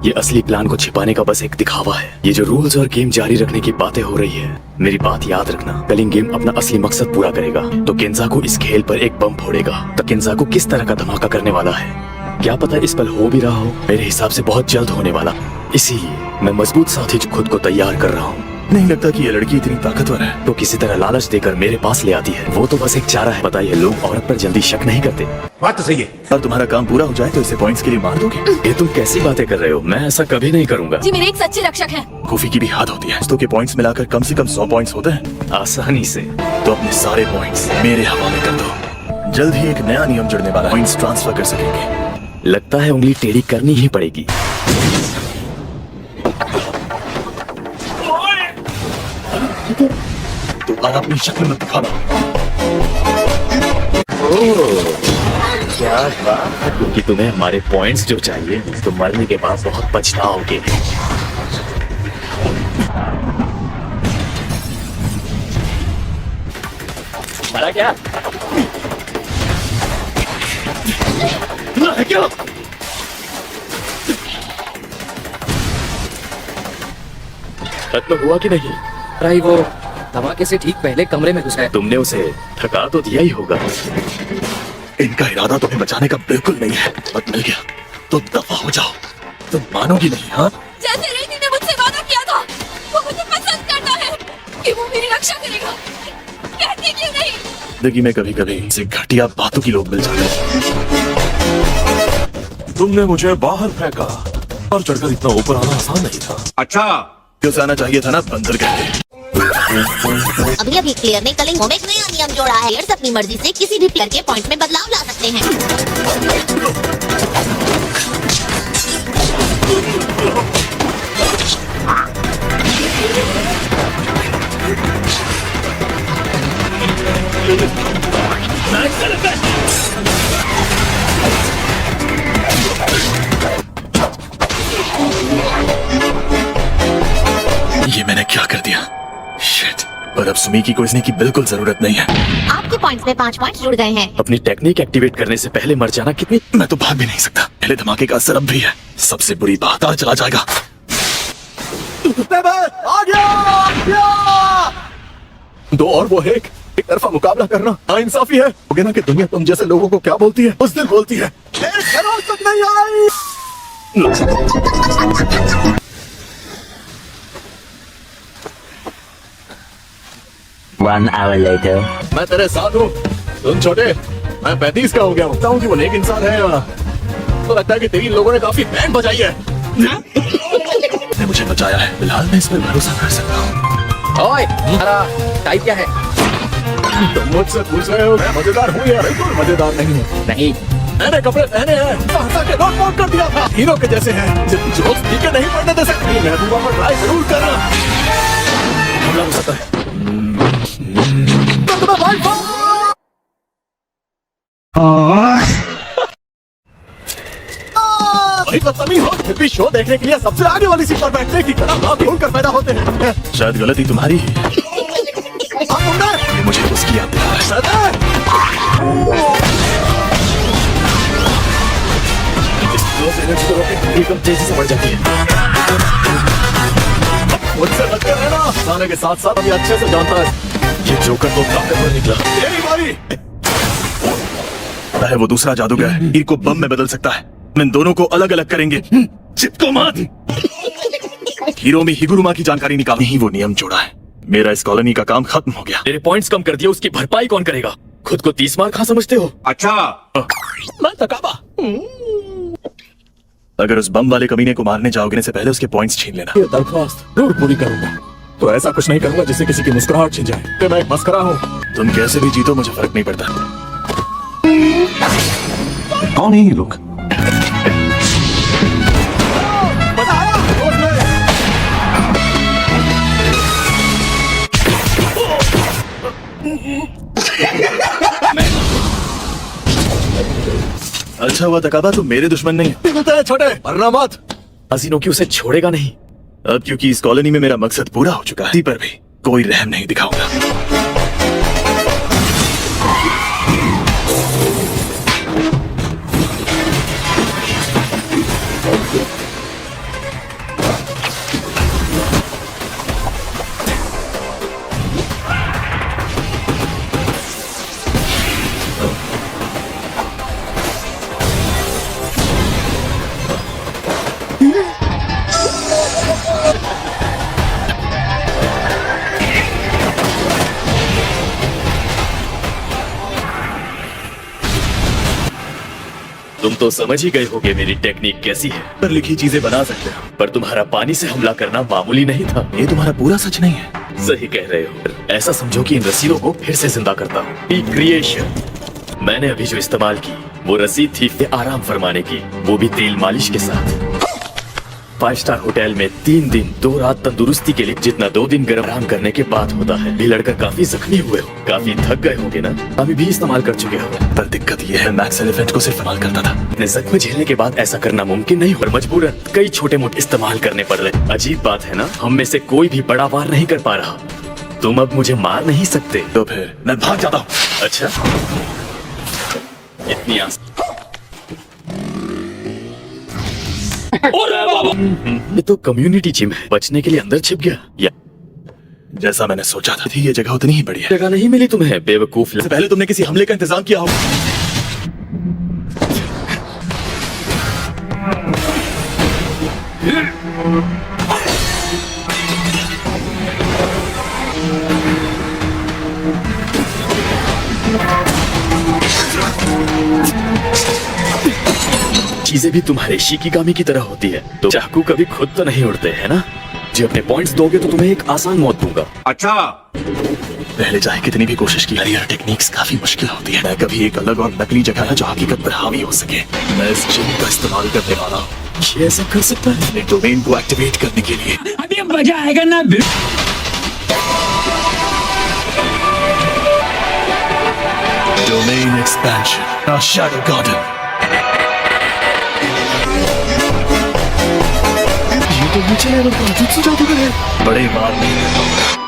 ये असली प्लान को छिपाने का बस एक दिखावा है। ये जो रूल्स और गेम जारी रखने की बातें हो रही है, मेरी बात याद रखना, कल इन गेम अपना असली मकसद पूरा करेगा तो केंजाकू इस खेल पर एक बम फोड़ेगा। तो केंजाकू किस तरह का धमाका करने वाला है, क्या पता इस पल हो भी रहा हो। मेरे हिसाब से बहुत जल्द होने वाला, इसीलिए मैं मजबूत साथी खुद को तैयार कर रहा हूँ। नहीं लगता कि ये लड़की इतनी ताकतवर है, तो किसी तरह लालच देकर मेरे पास ले आती है। वो तो बस एक चारा है। बताइए, लोग औरत पर जल्दी शक नहीं करते। बात तो सही है। और तुम्हारा काम पूरा हो जाए तो इसे पॉइंट्स के लिए मार दोगे? ये तुम कैसी बातें कर रहे हो? मैं ऐसा कभी नहीं करूँगा। जी मेरे एक सच्चे रक्षक हैं। कॉफी की भी हाथ होती है। दोस्तों के पॉइंट्स मिलाकर कम से कम 100 पॉइंट्स होते हैं। आसानी से। तो अपने सारे पॉइंट्स मेरे हवाले कर दो। जल्द ही एक नया नियम जुड़ने वाला है, पॉइंट्स ट्रांसफर कर सकेंगे। लगता है उंगली टेढ़ी करनी ही पड़ेगी। दोबारा अपनी शक्ल मत दिखाना। क्या बात है, क्योंकि तुम्हें हमारे पॉइंट्स जो चाहिए तो मरने के बाद बहुत पछताओगे। मरा क्या? है क्या? खत्म हुआ कि नहीं? भाई वो धमाके से ठीक पहले कमरे में घुसा है। तुमने उसे थका तो दिया ही होगा। इनका इरादा तुम्हें बचाने का बिल्कुल नहीं है। मत मिल गया तो दफा हो जाओ। तुम मानोगी नहीं। हाँ, जैसे रेती ने मुझसे वादा किया था, वो मुझे पसंद करता है कि वो मेरी रक्षा करेगा। कहते क्यों नहीं? जिंदगी में कभी कभी से घटिया बातों की लोग मिल जाते हैं। तुमने मुझे बाहर फेंका और चढ़कर इतना ऊपर आना आसान नहीं था। अच्छा, क्यों से आना चाहिए था ना, बंदर कहते। अभी अभी प्लेयर ने कलिंग में एक नया नियम जोड़ा है। प्लेयर्स अपनी मर्जी से किसी भी प्लेयर के पॉइंट में बदलाव ला सकते हैं। ये मैंने क्या कर दिया? शिट। पर अब सुमी की कोसने की बिल्कुल जरूरत नहीं है। आपके पॉइंट्स में 5 पॉइंट्स जुड़ गए हैं। अपनी टेक्निक एक्टिवेट करने से पहले मर जाना कितनी। मैं तो भाग भी नहीं सकता। पहले धमाके का असर अब भी है। सबसे बुरी बात आज चला जाएगा। आ गया। दो और वो एक तरफा मुकाबला करना नाइंसाफी है। हो गया ना कि दुनिया तुम जैसे लोगों को क्या बोलती है, उस दिन बोलती है एक खरोच तक नहीं आई। 1 hour later. मैं तेरे साथ हूँ। तुम छोटे, मैं 35 का हो गया हूँ। कि वो नेक इंसान है। तो लगता है कि तेरी लोगों ने काफी बैंड बजाई है। ने मुझे बचाया है। फिलहाल मैं इस पर भरोसा कर सकता हूँ। ओए, तुम्हारा टाइप क्या है? तुम मुझसे पूछ रहे हो मैं मजेदार हूँ या? बिल्कुल मजेदार नहीं हूँ। नहीं, मैंने कपड़े पहने हैं, हंसा के नोट नोट कर दिया था। हीरो के जैसे हैं, जोक्स ठीक है नहीं पढ़ने दे सकती। महबूबा पर ट्राई जरूर करना। हमला हो सकता है। तो तुम्हें भाई भाई बदतमीज हो, फिर भी शो देखने के लिए सबसे आगे वाली सीट पर बैठने की तरह बात ढूंढकर पैदा होते हैं। शायद गलती तुम्हारी है। आप मुंडे, मुझे उसकी याद दिला है। सदर। एकदम तेजी से बढ़ जाती है। मुझसे बचे रहना। खाने के साथ साथ अभी अच्छे से जानता है। ये जोकर तो ताकतवर निकला। तेरी बारी। है वो दूसरा जादूगर हीर को बम में बदल सकता है। इन दोनों को अलग अलग करेंगे। चिपको मत। हीरो में हिगुरुमा की जानकारी निकाल। नहीं, वो नियम जोड़ा है। मेरा इस कॉलोनी का काम खत्म हो गया। तेरे पॉइंट्स कम कर दिए, उसकी भरपाई कौन करेगा? खुद को 30 मार खा समझते हो? अच्छा, मैं थकाबा। अगर उस बम वाले कमीने को मारने जाओगे से पहले उसके पॉइंट्स छीन लेना। ये दरख्वास्त जरूर पूरी करूंगा। तो ऐसा कुछ नहीं करूंगा जिससे किसी की मुस्कुराहट छिन जाए कि मैं एक मस्करा हूँ। तुम कैसे भी जीतो, मुझे फर्क नहीं पड़ता। कौन है ये लोग? मजा आया दोस्त में। अच्छा हुआ तकाबा तुम मेरे दुश्मन नहीं। है छोटे, मरना मत। हसीनों की उसे छोड़ेगा नहीं। अब क्योंकि इस कॉलोनी में मेरा मकसद पूरा हो चुका है, इसी पर भी कोई रहम नहीं दिखाऊंगा। तुम तो समझ ही गए होगे मेरी टेक्निक कैसी है। पर लिखी चीजें बना सकते हो। पर तुम्हारा पानी से हमला करना मामूली नहीं था। ये तुम्हारा पूरा सच नहीं है। सही कह रहे हो। ऐसा समझो कि इन रसीदों को फिर से जिंदा करता हूँ। क्रिएशन। मैंने अभी जो इस्तेमाल की वो रसीद थी आराम फरमाने की, वो भी तेल मालिश के साथ। 5 स्टार होटल में 3 दिन 2 रात तंदुरुस्ती के लिए जितना 2 दिन गर्म आराम करने के बाद होता है। भी लड़कर काफी जख्मी हुए हो, काफी थक गए होगे ना। अभी भी इस्तेमाल कर चुके हो। पर दिक्कत ये है, मैक्स एलिफेंट को सिर्फ इस्तेमाल करता था। अपने जख्म झेलने के बाद ऐसा करना मुमकिन नहीं और मजबूरन कई छोटे मोटे इस्तेमाल करने पड़ रहे। अजीब बात है ना, हम में से कोई भी बड़ा वार नहीं कर पा रहा। तुम अब मुझे मार नहीं सकते। तो फिर मैं भाग जाता हूँ। अच्छा, इतनी ये तो कम्युनिटी जिम है। बचने के लिए अंदर छिप गया या जैसा मैंने सोचा था, ये जगह उतनी ही बड़ी है। जगह नहीं मिली तुम्हें, बेवकूफ। इससे पहले तुमने किसी हमले का इंतजाम किया होगा। चीजें भी तुम्हारे शिकिगामी की तरह होती है। तो चाकू कभी खुद तो नहीं उड़ते है ना। जो अपने पॉइंट्स दोगे तो तुम्हें एक आसान मौत दूंगा। अच्छा, पहले चाहे कितनी भी कोशिश की, करियर टेक्निक्स काफी मुश्किल होती है। मैं कभी एक अलग और नकली जगह है जो हकीकत पर हावी हो सके। मैं इस जिम का इस्तेमाल करने वाला हूँ। ये ऐसा कर सकता है? अपने डोमेन को एक्टिवेट करने के लिए। अभी मजा आएगा ना। Domain expansion, shadow garden. ये तो नीचे लेवल का अजीब सा जादूगर है। बड़े बार नहीं करता हूँ।